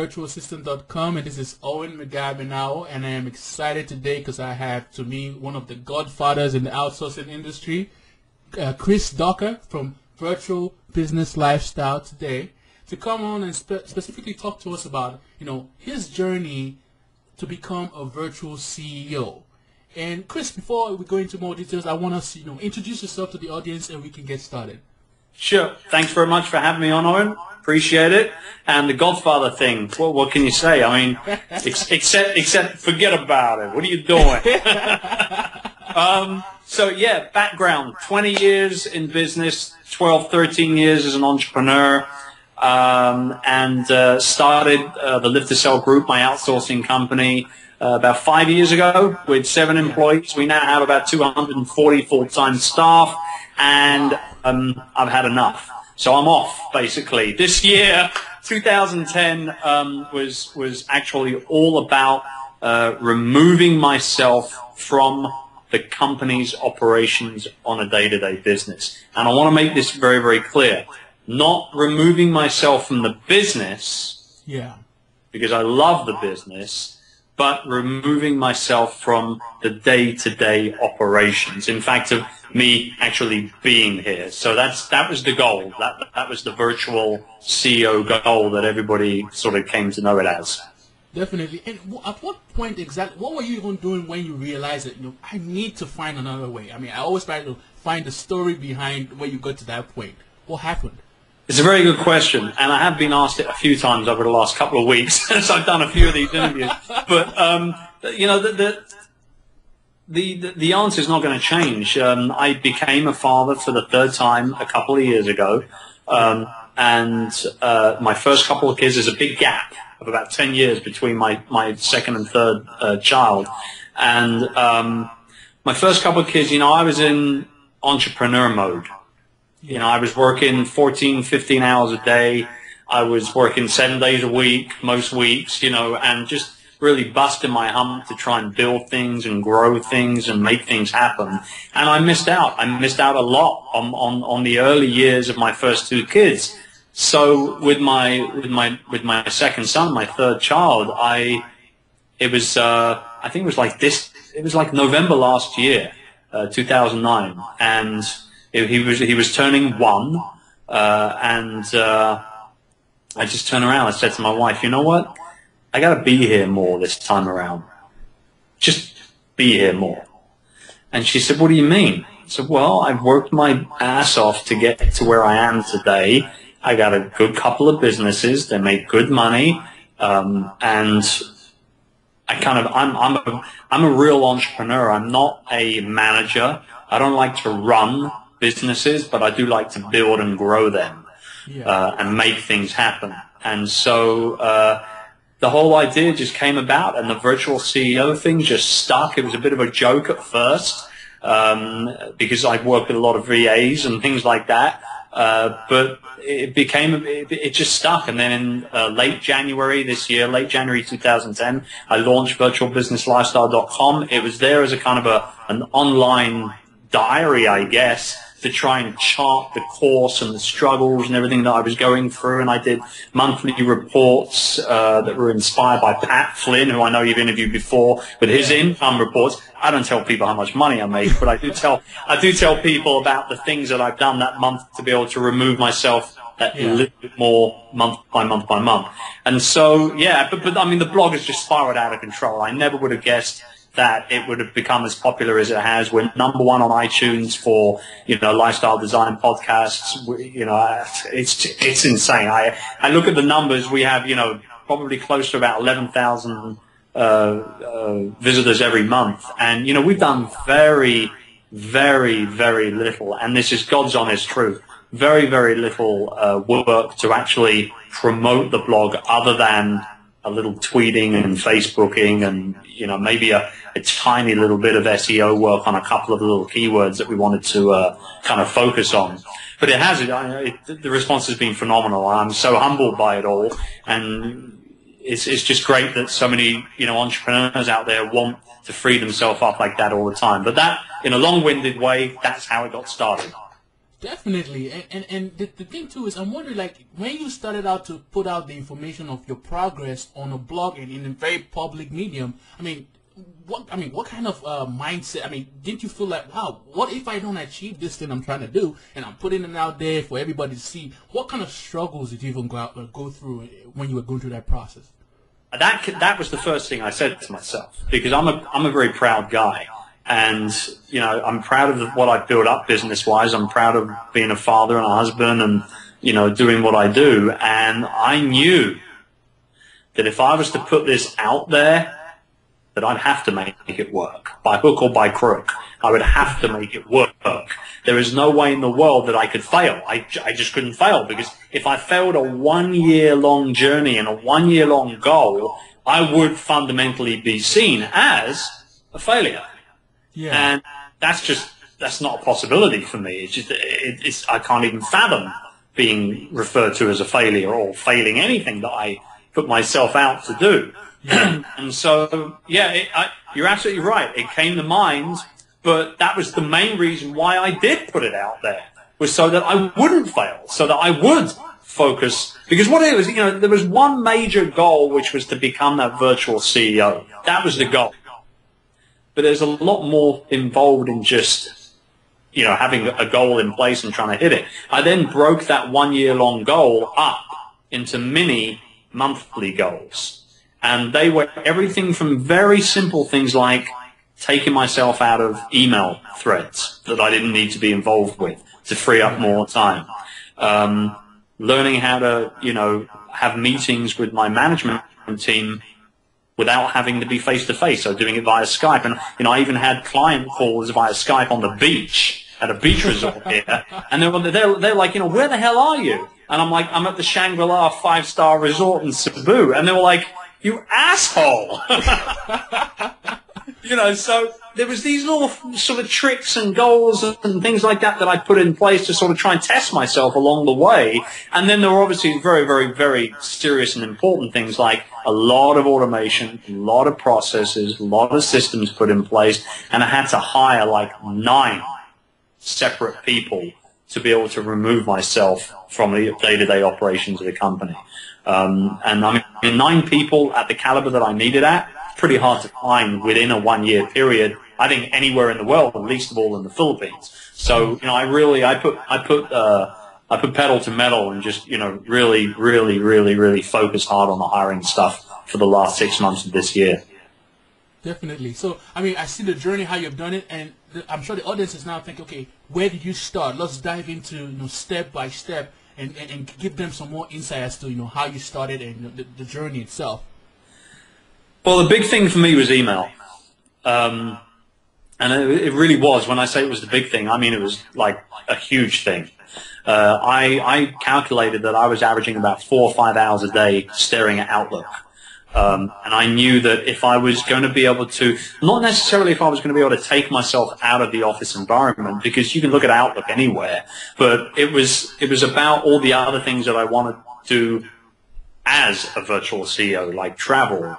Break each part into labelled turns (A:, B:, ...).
A: HYVAssistant.com, and this is Owen McGavin, and I am excited today because I have to me one of the godfathers in the outsourcing industry, Chris Docker from Virtual Business Lifestyle today, to come on and specifically talk to us about his journey to become a virtual CEO. And Chris, before we go into more details, I want us to introduce yourself to the audience and we can get started.
B: Sure. Thanks very much for having me on, Owen. Appreciate it. And the Godfather thing, what can you say? I mean, except forget about it. What are you doing? So yeah, background, 20 years in business, 12, 13 years as an entrepreneur, and started the Live to Sell Group, my outsourcing company, about 5 years ago with 7 employees. We now have about 240 full-time staff, and I've had enough. So I'm off, basically. This year, 2010, was actually all about removing myself from the company's operations on a day-to-day business. And I want to make this very, very clear. Not removing myself from the business, because I love the business, but removing myself from the day-to-day operations. In fact, of me actually being here. So that was the goal. That was the virtual CEO goal that everybody sort of came to know it as.
A: Definitely. And at what point exactly, what were you even doing when you realized that, I need to find another way? I mean, I always try to find the story behind where you got to that point. What happened?
B: It's a very good question, and I have been asked it a few times over the last couple of weeks as I've done a few of these interviews. But, the answer is not going to change. I became a father for the 3rd time a couple of years ago, and my first couple of kids, there's a big gap of about 10 years between my second and third child. And my first couple of kids, I was in entrepreneur mode. I was working 14, 15 hours a day. I was working 7 days a week, most weeks, and just really busting my hump to try and build things and grow things and make things happen. And I missed out. I missed out a lot on the early years of my first 2 kids. So with my second son, my 3rd child, I think it was like this. It was like November last year, 2009, and he was turning 1, and I just turned around. I said to my wife, "You know what? I got to be here more this time around. Just be here more." And she said, "What do you mean?" I said, "Well, I've worked my ass off to get to where I am today. I got a good couple of businesses. They make good money, and I'm a real entrepreneur. I'm not a manager. I don't like to run businesses, but I do like to build and grow them, and make things happen." And so the whole idea just came about, and the virtual CEO thing just stuck. It was a bit of a joke at first, because I've worked with a lot of VAs and things like that, but it just stuck. And then in late January this year, late January 2010, I launched virtualbusinesslifestyle.com. It was there as a kind of an online diary, I guess, to try and chart the course and the struggles and everything that I was going through. And I did monthly reports that were inspired by Pat Flynn, who I know you've interviewed before, with his income reports. I don't tell people how much money I make, but I do tell people about the things that I've done that month to be able to remove myself a little bit more month by month by month. And so, but I mean, the blog has just spiraled out of control. I never would have guessed that it would have become as popular as it has. We're number 1 on iTunes for, lifestyle design podcasts. It's insane. I look at the numbers. We have, probably close to about 11,000 visitors every month. And, we've done very, very, very little. And this is God's honest truth. Very, very little work to actually promote the blog other than a little tweeting and Facebooking and, maybe a tiny little bit of SEO work on a couple of little keywords that we wanted to kind of focus on. But the response has been phenomenal. I'm so humbled by it all. And it's just great that so many, entrepreneurs out there want to free themselves up like that all the time. But that, in a long-winded way, that's how it got started.
A: Definitely, and the thing too is, I'm wondering, like, when you started out to put out the information of your progress on a blog and in a very public medium, what kind of mindset? Didn't you feel like, wow, what if I don't achieve this thing I'm trying to do, and I'm putting it out there for everybody to see? What kind of struggles did you even go through when you were going through that process?
B: That was the first thing I said to myself, because I'm a very proud guy. And, you know, I'm proud of what I've built up business-wise. I'm proud of being a father and a husband and, you know, doing what I do. And I knew that if I was to put this out there, that I'd have to make it work, by hook or by crook. I would have to make it work. There is no way in the world that I could fail. I just couldn't fail, because if I failed a 1 year long journey and a 1 year long goal, I would fundamentally be seen as a failure.
A: Yeah.
B: And that's not a possibility for me. It's I can't even fathom being referred to as a failure or failing anything that I put myself out to do. Yeah. And so, yeah, you're absolutely right. It came to mind, but that was the main reason why I did put it out there, was so that I wouldn't fail, so that I would focus. Because what it was, you know, there was one major goal, which was to become that virtual CEO. That was the goal. But there's a lot more involved in just, you know, having a goal in place and trying to hit it. I then broke that 1 year long goal up into mini monthly goals. And they were everything from very simple things like taking myself out of email threads that I didn't need to be involved with to free up more time. Learning how to, you know, have meetings with my management team without having to be face-to-face, so doing it via Skype. And, you know, I even had client calls via Skype on the beach, at a beach resort here, and they're like, you know, where the hell are you? And I'm like, I'm at the Shangri-La 5-star resort in Cebu. And they were like, you asshole! You know, so there was these little sort of tricks and goals and things like that that I put in place to sort of try and test myself along the way. And then there were obviously very, very, very serious and important things like a lot of automation, a lot of processes, a lot of systems put in place. And I had to hire like 9 separate people to be able to remove myself from the day-to-day operations of the company. And I mean, 9 people at the caliber that I needed at, pretty hard to find within a 1 year period. I think anywhere in the world, least of all in the Philippines. So, you know, I put pedal to metal and just, you know, really focused hard on the hiring stuff for the last 6 months of this year.
A: Definitely. So, I mean, I see the journey, how you've done it, and I'm sure the audience is now thinking, okay, where did you start? Let's dive into, you know, step by step and give them some more insight as to, you know, how you started and, you know, the journey itself.
B: Well, the big thing for me was email. And it really was. When I say it was the big thing, I mean it was like a huge thing. I calculated that I was averaging about 4 or 5 hours a day staring at Outlook. And I knew that if I was going to be able to, not necessarily if I was going to be able to take myself out of the office environment, because you can look at Outlook anywhere, but it was about all the other things that I wanted to do as a virtual CEO, like travel,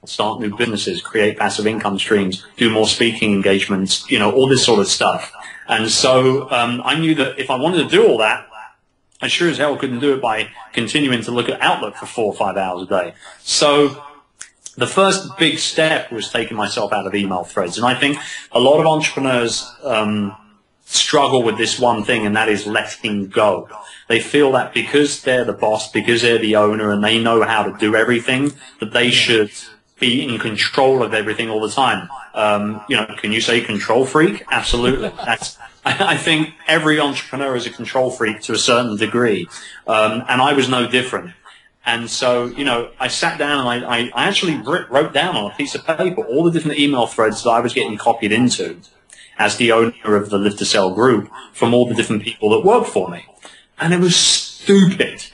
B: start new businesses, create passive income streams, do more speaking engagements, you know, all this sort of stuff. And so I knew that if I wanted to do all that, I sure as hell couldn't do it by continuing to look at Outlook for 4 or 5 hours a day. So the first big step was taking myself out of email threads. And I think a lot of entrepreneurs struggle with this one thing, and that is letting go. They feel that because they're the boss, because they're the owner, and they know how to do everything, that they should be in control of everything all the time. You know, can you say control freak? Absolutely. I think every entrepreneur is a control freak to a certain degree. And I was no different. And so, you know, I sat down and I actually wrote down on a piece of paper all the different email threads that I was getting copied into as the owner of the Live to Sell group from all the different people that work for me. And it was stupid.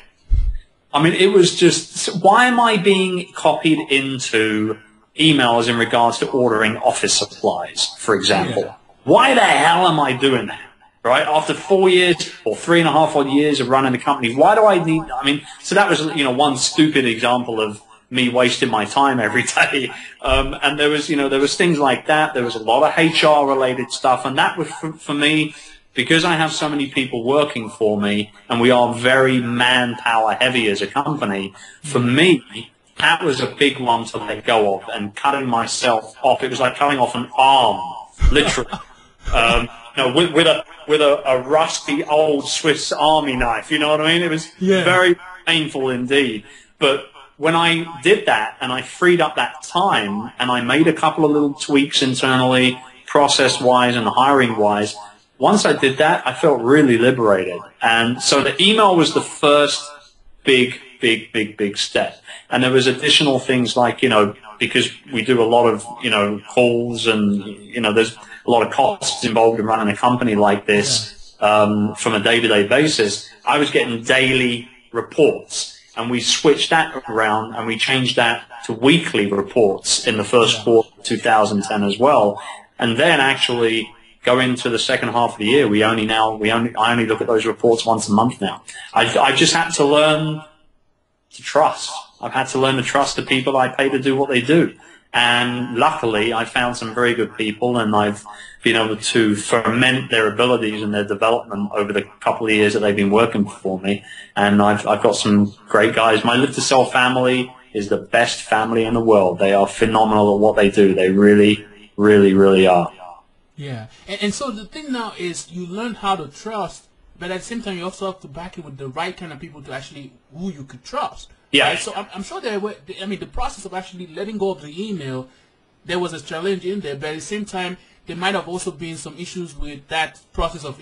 B: I mean, it was just, why am I being copied into emails in regards to ordering office supplies, for example? Yeah. Why the hell am I doing that, right? After 4 years or 3.5 odd years of running the company, why do I need, I mean, so that was, you know, one stupid example of me wasting my time every day. And there was, you know, there was things like that. There was a lot of HR related stuff. And that was, for me, because I have so many people working for me, and we are very manpower heavy as a company, for me, that was a big one to let go of, and cutting myself off. It was like cutting off an arm, literally. With a rusty old Swiss Army knife, you know what I mean? It was very painful indeed. But when I did that and I freed up that time and I made a couple of little tweaks internally, process-wise and hiring-wise, once I did that, I felt really liberated. And so the email was the first big step. And there was additional things like, because we do a lot of, calls and, there's a lot of costs involved in running a company like this from a day-to-day basis. I was getting daily reports, and we switched that around and we changed that to weekly reports in the first quarter of 2010 as well. And then actually going into the second half of the year, I only look at those reports once a month now. I just had to learn to trust. I've had to learn to trust the people I pay to do what they do. And luckily, I found some very good people, and I've been able to ferment their abilities and their development over the couple of years that they've been working for me. And I've got some great guys. My Live to Sell family is the best family in the world. They are phenomenal at what they do. They really, really, really are.
A: Yeah. And so the thing now is you learn how to trust, but at the same time you also have to back it with the right kind of people to actually who you could trust.
B: Yeah.
A: Right? So I'm sure the process of actually letting go of the email, there was a challenge in there, but at the same time, there might have also been some issues with that process of,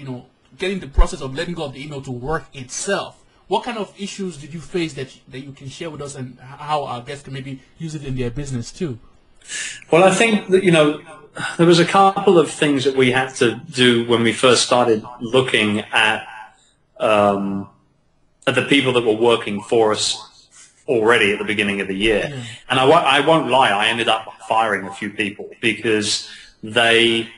A: getting the process of letting go of the email to work itself. What kind of issues did you face that you can share with us, and how our guests can maybe use it in their business too?
B: Well, I think that, there was a couple of things that we had to do when we first started looking at the people that were working for us already at the beginning of the year. Yeah. And I won't lie, I ended up firing a few people because they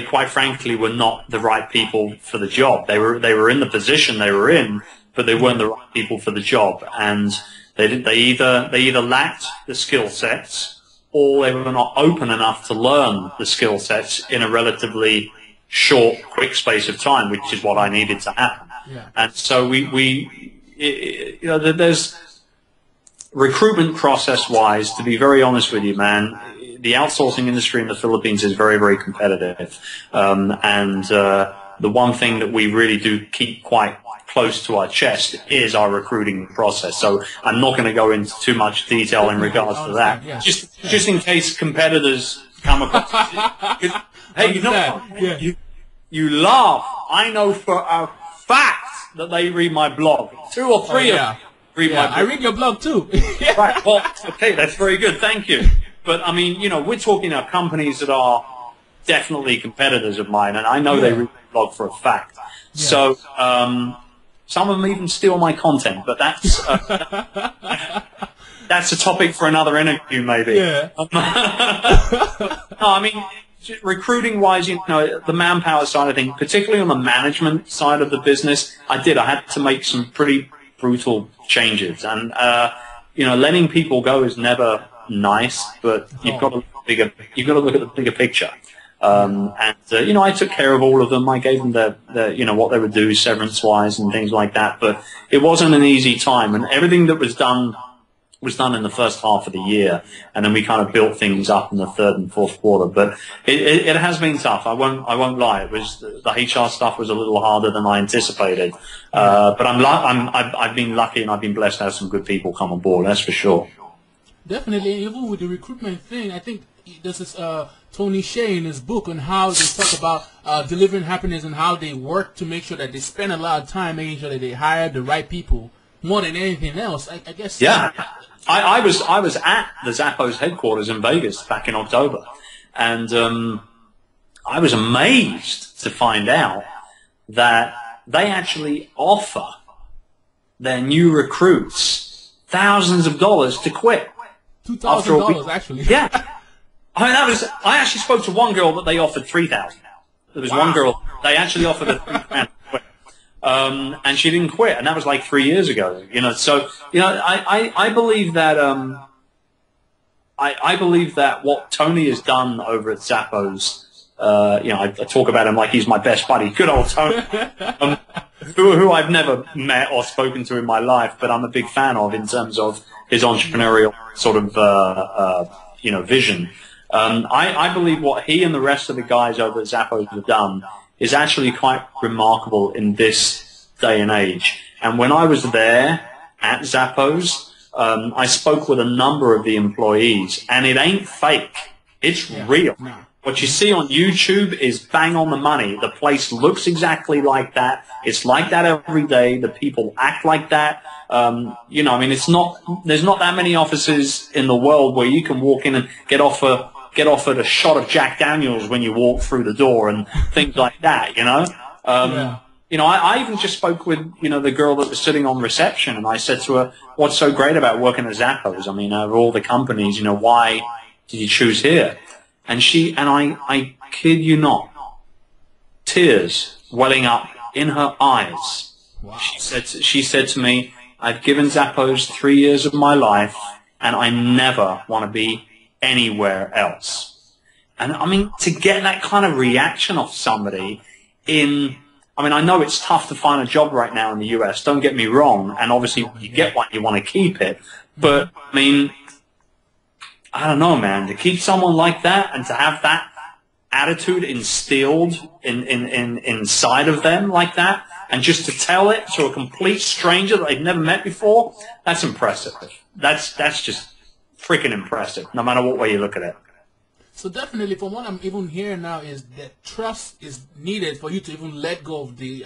B: quite frankly were not the right people for the job. They were in the position they were in, but they weren't the right people for the job. And they either lacked the skill sets, or they were not open enough to learn the skill sets in a relatively short, quick space of time, which is what I needed to happen. Yeah. And so there's recruitment process-wise, to be very honest with you, man, the outsourcing industry in the Philippines is very, very competitive. The one thing that we really do keep quite close to our chest is our recruiting process. So I'm not going to go into too much detail in regards to that. Yeah. Just in case competitors come across. Hey, you laugh. I know for a fact that they read my blog. 2 or 3 of them read my blog.
A: I read your blog too.
B: Right. Well, okay, that's very good. Thank you. But I mean, we're talking about companies that are definitely competitors of mine, and I know they read my blog for a fact. Yeah. So some of them even steal my content, but that's that's a topic for another interview, maybe. Yeah. No, I mean, recruiting-wise, the manpower side of things, particularly on the management side of the business, I had to make some pretty brutal changes, and letting people go is never nice, but you've got to look at the bigger picture. I took care of all of them. I gave them what they would do severance-wise and things like that. But it wasn't an easy time, and everything that was done in the first half of the year, and then we kind of built things up in the third and fourth quarter. But it has been tough. I won't lie. It was the HR stuff was a little harder than I anticipated. But I've been lucky, and I've been blessed to have some good people come on board. That's for sure.
A: Definitely, even with the recruitment thing, I think this is Tony Shea in his book on how they talk about delivering happiness and how they work to make sure that they spend a lot of time making sure that they hire the right people more than anything else. I guess.
B: Yeah, I was at the Zappos headquarters in Vegas back in October, and I was amazed to find out that they actually offer their new recruits thousands of dollars to quit.
A: $2,000 actually.
B: Yeah. I mean, I actually spoke to one girl that they offered $3,000. There was one girl, they actually offered her $3,000 to quit. And she didn't quit, and that was like 3 years ago, so, I believe that, I believe that what Tony has done over at Zappos, I talk about him like he's my best buddy. Good old Tony, who I've never met or spoken to in my life, but I'm a big fan of in terms of his entrepreneurial sort of, vision. I believe what he and the rest of the guys over at Zappos have done is actually quite remarkable in this day and age. And when I was there at Zappos, I spoke with a number of the employees, and it ain't fake. It's real. No. What you see on YouTube is bang on the money. The place looks exactly like that. It's like that every day. The people act like that. There's not that many offices in the world where you can walk in and get offered a shot of Jack Daniels when you walk through the door and things like that, I even just spoke with, the girl that was sitting on reception, and I said to her, what's so great about working at Zappos? I mean, of all the companies, why did you choose here? And I kid you not, tears welling up in her eyes. Wow. She said to me, I've given Zappos 3 years of my life, and I never want to be anywhere else. And I mean, to get that kind of reaction off somebody I know it's tough to find a job right now in the US, don't get me wrong, and obviously when you get one, you want to keep it. But, I mean, I don't know, man, to keep someone like that and to have that attitude instilled inside of them like that, and just to tell it to a complete stranger that they've never met before, that's impressive. That's just freaking impressive, no matter what way you look at it.
A: So definitely, from what I'm even hearing now, is that trust is needed for you to even let go of the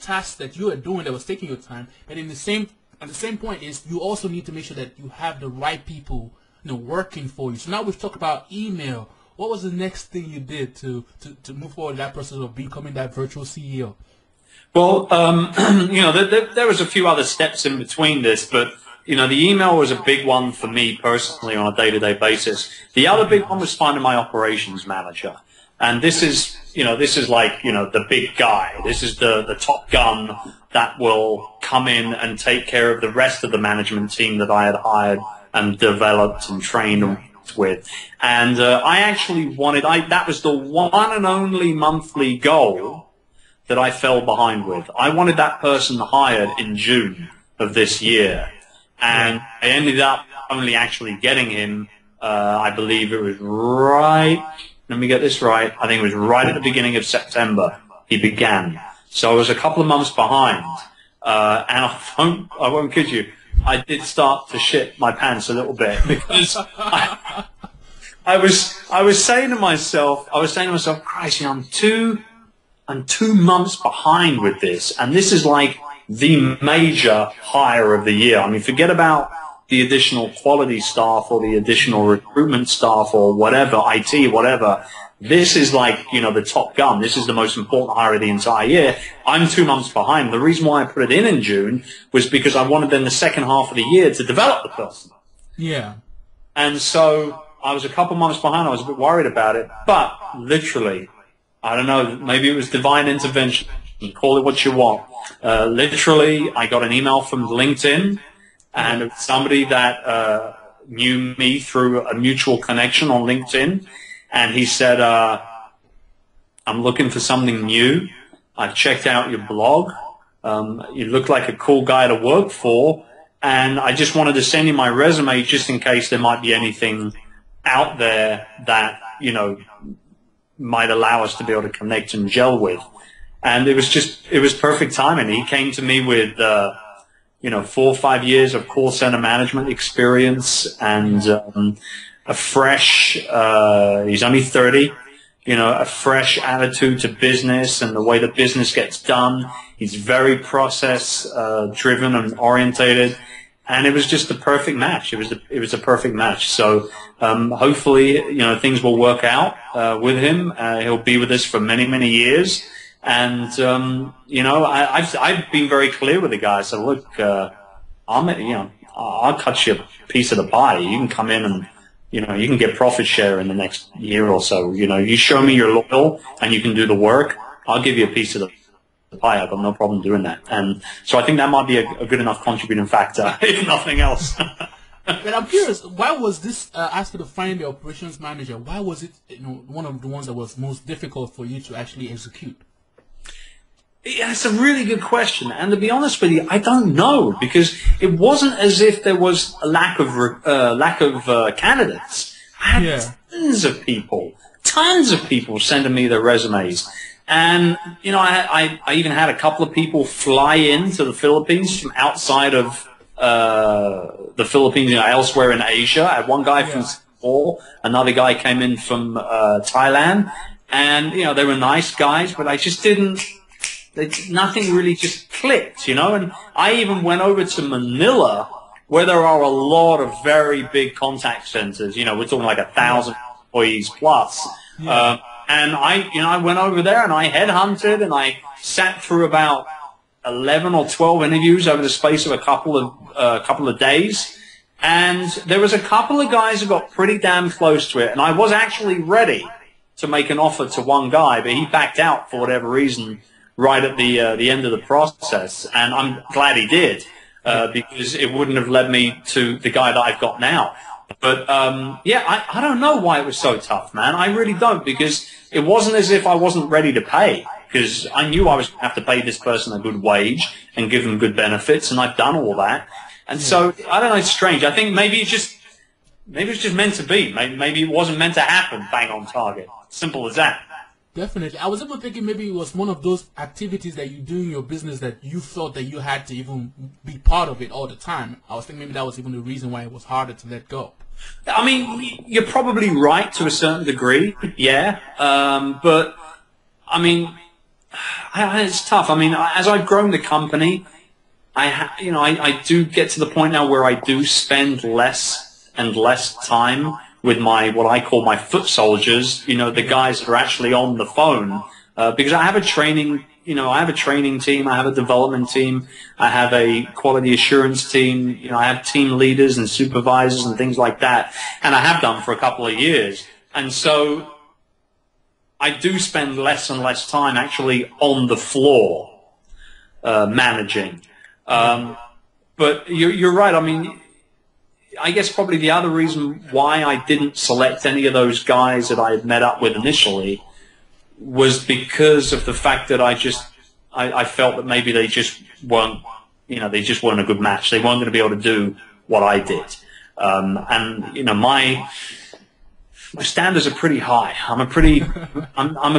A: task that you are doing that was taking your time. But at the same point is you also need to make sure that you have the right people, working for you. So now we've talked about email. What was the next thing you did to move forward in that process of becoming that virtual CEO?
B: Well, there was a few other steps in between this, but the email was a big one for me personally on a day-to-day basis. The other big one was finding my operations manager. And this is like, the big guy. This is the top gun that will come in and take care of the rest of the management team that I had hired and developed and trained with. And I actually that was the one and only monthly goal that I fell behind with. I wanted that person hired in June of this year. And I ended up only actually getting him, I believe it was let me get this right, I think it was right at the beginning of September he began. So I was a couple of months behind, and I won't kid you, I did start to shit my pants a little bit because I was saying to myself, Christ, I'm 2 months behind with this, and this is like the major hire of the year. I mean, forget about the additional quality staff or the additional recruitment staff or whatever, IT, whatever. This is like, the top gun. This is the most important hire of the entire year. I'm 2 months behind. The reason why I put it in June was because I wanted then the second half of the year to develop the person.
A: Yeah.
B: And so I was a couple months behind. I was a bit worried about it, but literally, I don't know, maybe it was divine intervention. Call it what you want. Literally, I got an email from LinkedIn, and it was somebody that knew me through a mutual connection on LinkedIn, and he said, I'm looking for something new. I've checked out your blog. You look like a cool guy to work for, and I just wanted to send you my resume just in case there might be anything out there that, might allow us to be able to connect and gel with. And it was perfect timing. He came to me with, 4 or 5 years of call center management experience and a fresh, he's only 30, a fresh attitude to business and the way that business gets done. He's very process driven and orientated. And it was just the perfect match. It was a perfect match. So hopefully, things will work out with him. He'll be with us for many, many years. And, I've been very clear with the guy. So look, I'll cut you a piece of the pie. You can come in and, you can get profit share in the next year or so. You show me you're loyal and you can do the work, I'll give you a piece of the pie. I've got no problem doing that. And so I think that might be a good enough contributing factor, if nothing else.
A: But I'm curious, why was this after to find the operations manager? Why was it one of the ones that was most difficult for you to actually execute?
B: Yeah, it's a really good question, and to be honest with you, I don't know, because it wasn't as if there was a lack of candidates. I had tons of people sending me their resumes, and I even had a couple of people fly into the Philippines from outside of the Philippines, elsewhere in Asia. I had one guy from Singapore, another guy came in from Thailand, and they were nice guys, but I just didn't. Nothing really just clicked, and I even went over to Manila, where there are a lot of very big contact centers. We're talking like 1,000 employees plus. And I went over there and I headhunted and I sat through about 11 or 12 interviews over the space of a couple of days. And there was a couple of guys who got pretty damn close to it, and I was actually ready to make an offer to one guy, but he backed out for whatever reason right at the end of the process, and I'm glad he did, because it wouldn't have led me to the guy that I've got now. But I don't know why it was so tough, man. I really don't, because it wasn't as if I wasn't ready to pay, because I knew I was going to have to pay this person a good wage and give them good benefits, and I've done all that. And so I don't know. It's strange. I think maybe it's just meant to be. Maybe it wasn't meant to happen. Bang on target. Simple as that.
A: Definitely. I was even thinking maybe it was one of those activities that you do in your business that you felt that you had to even be part of it all the time. I was thinking maybe that was even the reason why it was harder to let go.
B: I mean, you're probably right to a certain degree, yeah. But, I mean, it's tough. I mean, as I've grown the company, I do get to the point now where I do spend less and less time with what I call my foot soldiers, the guys that are actually on the phone, because I have a training team, I have a development team, I have a quality assurance team, I have team leaders and supervisors and things like that, and I have done for a couple of years. And so I do spend less and less time actually on the floor, managing. But you're right. I mean, I guess probably the other reason why I didn't select any of those guys that I had met up with initially was because of the fact that I felt that maybe they just weren't, they just weren't a good match. They weren't going to be able to do what I did. And, my standards are pretty high. I'm a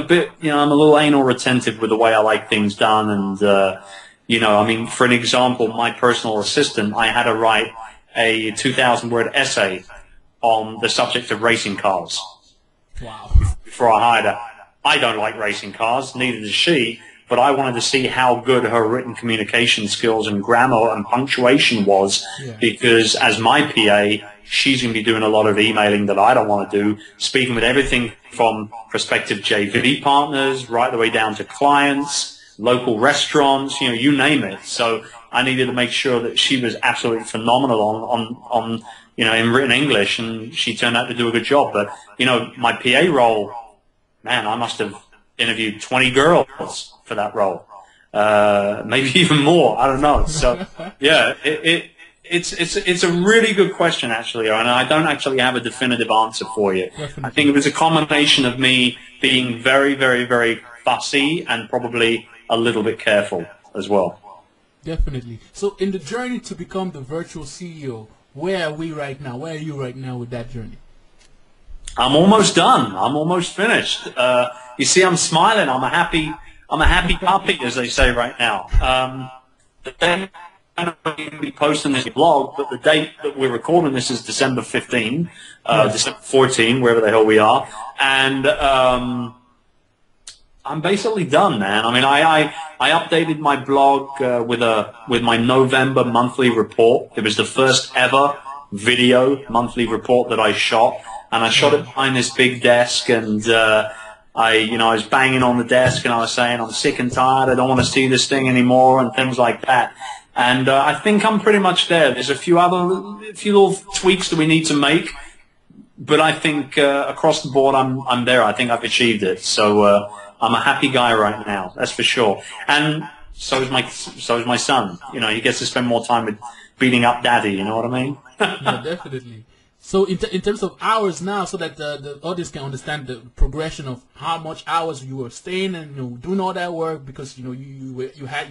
B: bit, I'm a little anal retentive with the way I like things done. And, I mean, for an example, my personal assistant, I had to write a 2,000-word essay on the subject of racing cars.
A: Wow.
B: Before I hired her. I don't like racing cars, neither does she, but I wanted to see how good her written communication skills and grammar and punctuation was, because as my PA, she's going to be doing a lot of emailing that I don't want to do, speaking with everything from prospective JV partners right the way down to clients, local restaurants, you name it. So I needed to make sure that she was absolutely phenomenal on in written English, and she turned out to do a good job. But, my PA role, man, I must have interviewed 20 girls for that role. Maybe even more. I don't know. So, yeah, it's a really good question, actually, and I don't actually have a definitive answer for you. Definitely. I think it was a combination of me being very, very, very fussy and probably a little bit careful as well.
A: Definitely. So in the journey to become the virtual CEO, where are we right now? Where are you right now with that journey?
B: I'm almost done. I'm almost finished. You see, I'm smiling. I'm a happy puppy, as they say right now. The day I'm going to be posting this blog, but the date that we're recording this is December 15, December 14, wherever the hell we are. And I'm basically done, man. I mean, I updated my blog with my November monthly report. It was the first ever video monthly report that I shot, and I shot it behind this big desk, and I was banging on the desk, and I was saying, I'm sick and tired, I don't want to see this thing anymore, and things like that. And I think I'm pretty much there. There's a few little tweaks that we need to make, but I think across the board I'm there. I think I've achieved it. So I'm a happy guy right now, that's for sure. And so is my son. You know, he gets to spend more time with beating up daddy. You know what I mean?
A: Yeah, definitely. So in terms of hours now, so that the audience can understand the progression of how much hours you were staying and doing all that work because you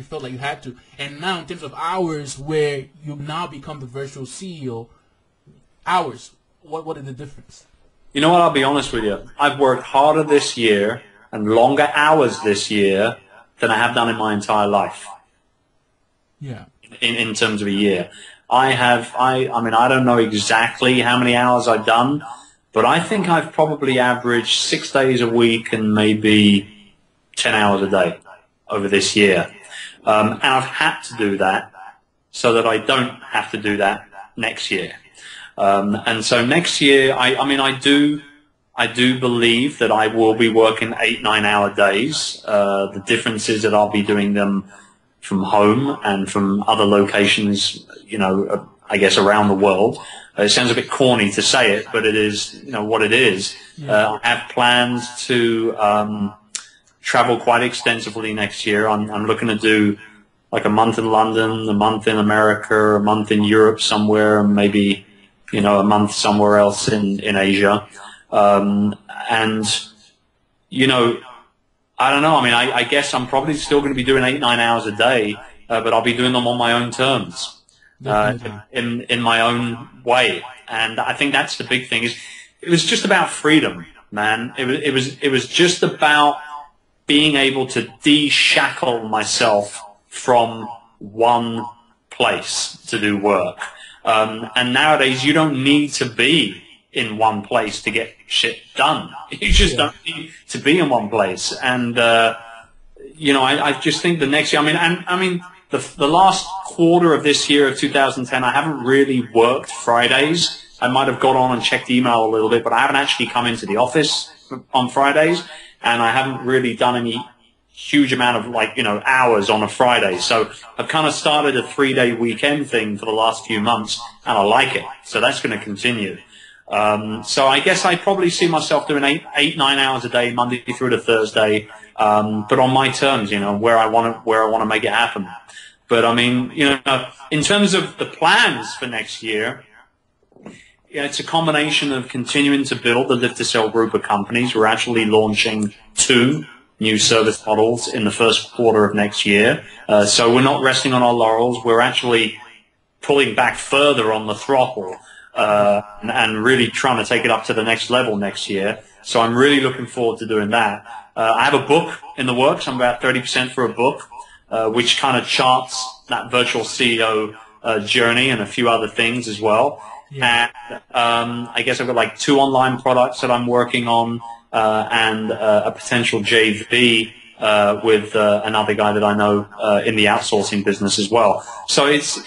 A: felt like you had to, and now in terms of hours where you now become the virtual CEO, hours. What is the difference?
B: You know what? I'll be honest with you. I've worked harder this year and longer hours this year than I have done in my entire life.
A: Yeah.
B: In terms of a year. I mean, I don't know exactly how many hours I've done, but I think I've probably averaged 6 days a week and maybe 10 hours a day over this year. And I've had to do that so that I don't have to do that next year. And so next year, I do believe that I will be working 8-9 hour days. The difference is that I'll be doing them from home and from other locations, I guess around the world. It sounds a bit corny to say it, but it is, what it is. I have plans to travel quite extensively next year. I'm looking to do like a month in London, a month in America, a month in Europe somewhere, and maybe, a month somewhere else in Asia. I don't know. I mean, I guess I'm probably still going to be doing 8-9 hours a day, but I'll be doing them on my own terms, in my own way. And I think that's the big thing. It was just about freedom, man. It was just about being able to de-shackle myself from one place to do work. And nowadays, you don't need to be in one place to get shit done. You just don't need to be in one place. And, I just think the next year, the last quarter of this year of 2010, I haven't really worked Fridays. I might have got on and checked email a little bit, but I haven't actually come into the office on Fridays, and I haven't really done any huge amount of hours on a Friday. So I've kind of started a 3-day weekend thing for the last few months, and I like it. So that's going to continue. So I guess I probably see myself doing 8-9 hours a day, Monday through to Thursday, but on my terms, where I want to make it happen. But I mean, in terms of the plans for next year, it's a combination of continuing to build the Live to Sell group of companies. We're actually launching 2 new service models in the first quarter of next year. So we're not resting on our laurels. We're actually pulling back further on the throttle. And really trying to take it up to the next level next year. So I'm really looking forward to doing that. I have a book in the works. I'm about 30% for a book, which kind of charts that virtual CEO journey and a few other things as well. Yeah. And I guess I've got like 2 online products that I'm working on, and a potential JV with another guy that I know in the outsourcing business as well. So it's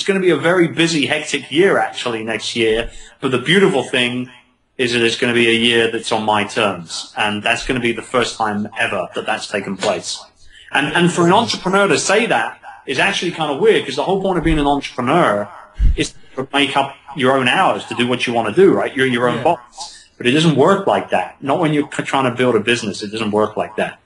B: going to be a very busy, hectic year actually next year. But the beautiful thing is that it's going to be a year that's on my terms, and that's going to be the first time ever that that's taken place. And for an entrepreneur to say that is actually kind of weird, because the whole point of being an entrepreneur is to make up your own hours to do what you want to do, right? You're your own boss. But it doesn't work like that. Not when you're trying to build a business. It doesn't work like that.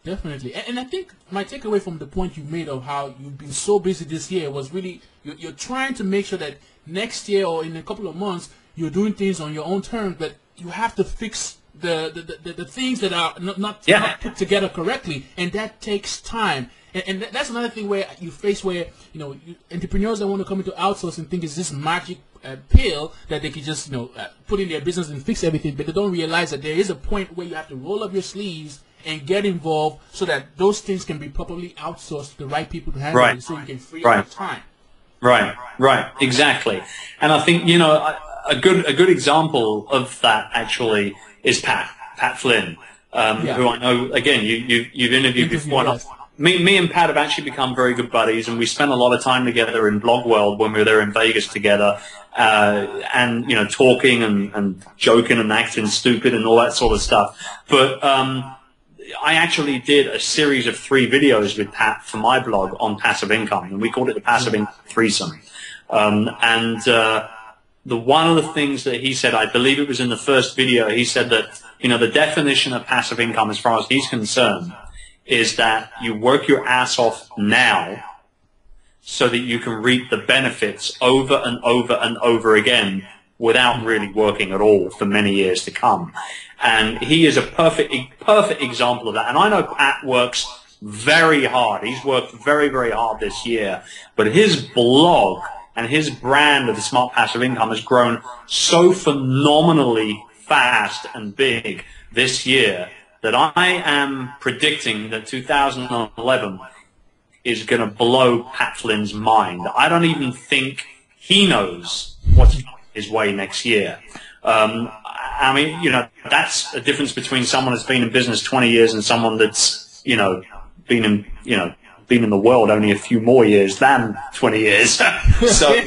A: Definitely. And I think my takeaway from the point you made of how you've been so busy this year was really you're trying to make sure that next year or in a couple of months you're doing things on your own terms, but you have to fix the things that are not put together correctly, and that takes time. And that's another thing where you face where entrepreneurs that want to come into outsourcing think it's this magic pill that they can just put in their business and fix everything, but they don't realize that there is a point where you have to roll up your sleeves and get involved so that those things can be properly outsourced to the right people to handle it, so you can free up time.
B: Right, exactly. And I think a good example of that actually is Pat Flynn, who I know again you've interviewed before. Yes. Me and Pat have actually become very good buddies, and we spent a lot of time together in Blog World when we were there in Vegas together, and talking and joking and acting stupid and all that sort of stuff. But I actually did a series of 3 videos with Pat for my blog on passive income, and we called it the Passive Income Threesome. One of the things that he said, I believe it was in the first video, he said that the definition of passive income, as far as he's concerned, is that you work your ass off now so that you can reap the benefits over and over and over again without really working at all for many years to come. And he is a perfect example of that. And I know Pat works very hard. He's worked very, very hard this year. But his blog and his brand of the Smart Passive Income has grown so phenomenally fast and big this year that I am predicting that 2011 is going to blow Pat Flynn's mind. I don't even think he knows what's coming his way next year. I mean, you know, that's a difference between someone that's been in business 20 years and someone that's, you know, been in the world only a few more years than 20 years. So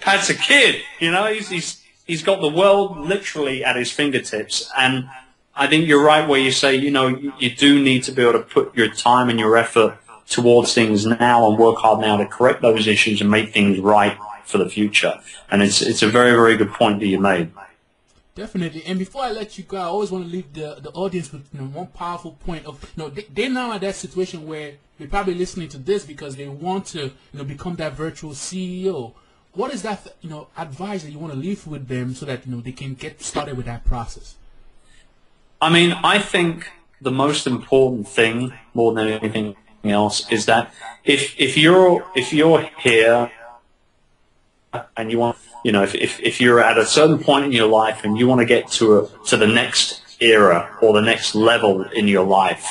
B: Pat's a kid, you know, he's got the world literally at his fingertips. And I think you're right where you say, you know, you do need to be able to put your time and your effort towards things now and work hard now to correct those issues and make things right for the future. And it's a very, very good point that you made.
A: Definitely. And before I let you go, I always want to leave the audience with, you know, one powerful point of, you know, they're now at that situation where they're probably listening to this because they want to, you know, become that virtual CEO. What is that, you know, advice that you want to leave with them so that, you know, they can get started with that process?
B: I mean, I think the most important thing, more than anything else, is that if you're here and you want, you know, if you're at a certain point in your life and you want to get to the next era or the next level in your life,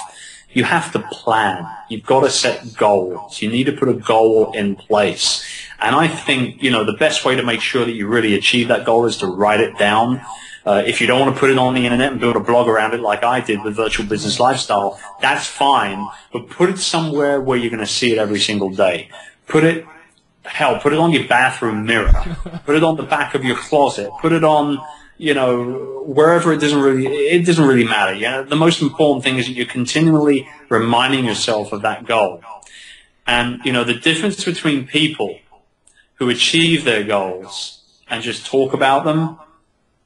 B: you have to plan. You've got to set goals. You need to put a goal in place. And I think, you know, the best way to make sure that you really achieve that goal is to write it down. If you don't want to put it on the internet and build a blog around it like I did with Virtual Business Lifestyle, that's fine. But put it somewhere where you're going to see it every single day. Put it on your bathroom mirror. Put it on the back of your closet. Put it on, you know, wherever it doesn't really matter. You know, the most important thing is that you're continually reminding yourself of that goal. And, you know, the difference between people who achieve their goals and just talk about them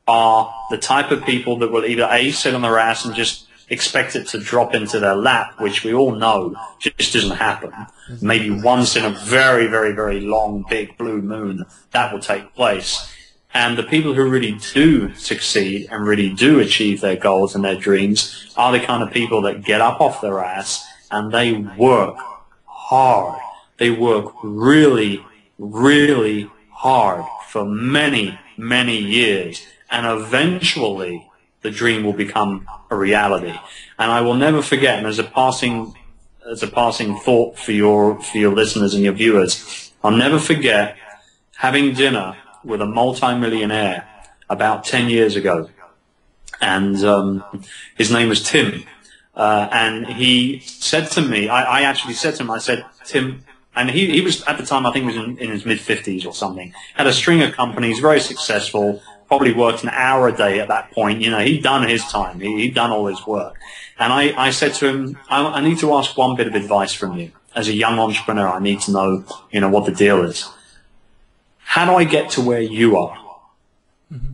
B: are the type of people that will either A, sit on their ass and just expect it to drop into their lap, which we all know just doesn't happen. Maybe once in a very, very, very long, big blue moon, that will take place. And the people who really do succeed and really do achieve their goals and their dreams are the kind of people that get up off their ass and they work hard. They work really, really hard for many, many years. And eventually the dream will become a reality. And I will never forget, and as a passing thought for your listeners and your viewers, I'll never forget having dinner with a multi-millionaire about 10 years ago. And his name was Tim. And he said to me, I actually said to him, I said, Tim, and he was, at the time, I think he was in his mid-50s or something, had a string of companies, very successful, probably worked an hour a day at that point. You know, he'd done his time. He'd done all his work. And I said to him, I need to ask one bit of advice from you. As a young entrepreneur, I need to know, you know, what the deal is. How do I get to where you are? Mm-hmm.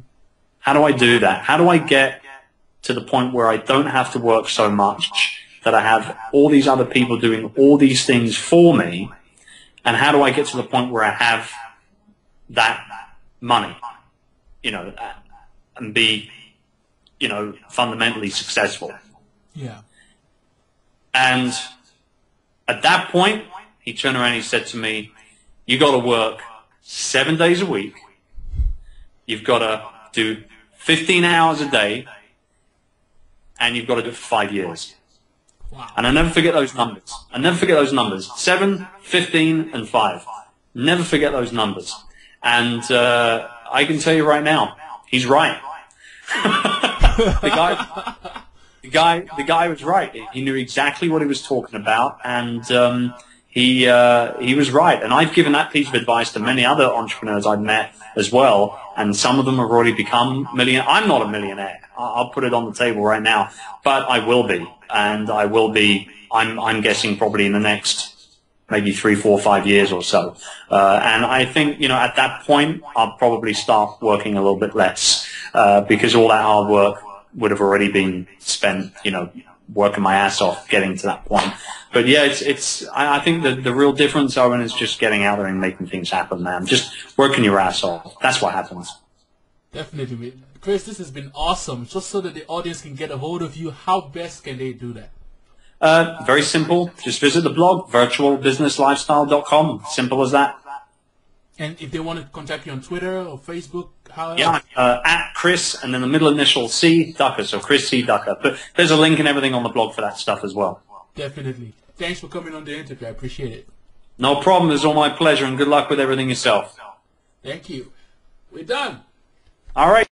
B: How do I do that? How do I get to the point where I don't have to work so much, that I have all these other people doing all these things for me? And how do I get to the point where I have that money, you know, and be, you know, fundamentally successful?
A: Yeah.
B: And at that point, he turned around and he said to me, you got to work 7 days a week. You've got to do 15 hours a day, and you've got to do it for 5 years.
A: Wow.
B: And I never forget those numbers. I never forget those numbers. 7, 15, and 5. Never forget those numbers. And I can tell you right now, he's right. The guy was right. He knew exactly what he was talking about, and he was right. And I've given that piece of advice to many other entrepreneurs I've met as well, and some of them have already become millionaires. I'm not a millionaire. I'll put it on the table right now, but I will be, and I will be. I'm guessing probably in the next maybe 3, 4, 5 years or so. And I think, you know, at that point, I'll probably start working a little bit less, because all that hard work would have already been spent, you know, working my ass off getting to that point. But yeah, I think that the real difference, Owen, is just getting out there and making things happen, man. Just working your ass off. That's what happens.
A: Definitely. Chris, this has been awesome. Just so that the audience can get a hold of you, how best can they do that?
B: Very simple. Just visit the blog, virtualbusinesslifestyle.com. Simple as that.
A: And if they want to contact you on Twitter or Facebook, how?
B: Yeah, at Chris and then the middle initial C Ducker, so Chris C Ducker. But there's a link and everything on the blog for that stuff as well. Definitely.
A: Thanks for coming on the interview. I appreciate it.
B: No problem. It's all my pleasure, and good luck with everything yourself.
A: Thank you. We're done.
B: All right.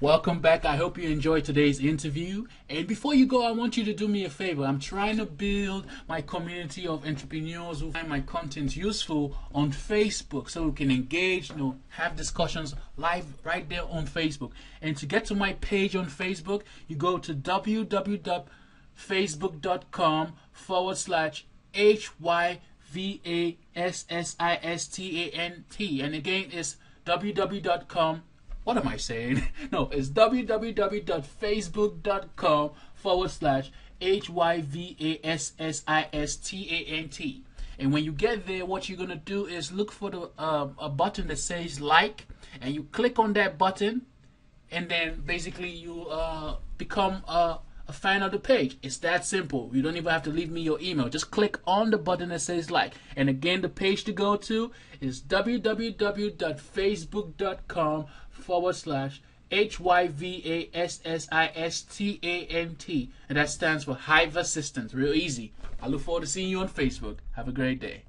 A: Welcome back. I hope you enjoyed today's interview. And before you go, I want you to do me a favor. I'm trying to build my community of entrepreneurs who find my content useful on Facebook so we can engage, have discussions live right there on Facebook. And to get to my page on Facebook, you go to www.facebook.com/HYVASSISTANT. And again, it's www.com. What am I saying? No, it's www.facebook.com/HYVASSISTANT. And when you get there, what you're going to do is look for the a button that says like, and you click on that button, and then basically you become a fan of the page. It's that simple. You don't even have to leave me your email. Just click on the button that says like. And again, the page to go to is www.facebook.com/HYVASSISTANT. And that stands for HYVAssistant. Real easy. I look forward to seeing you on Facebook. Have a great day.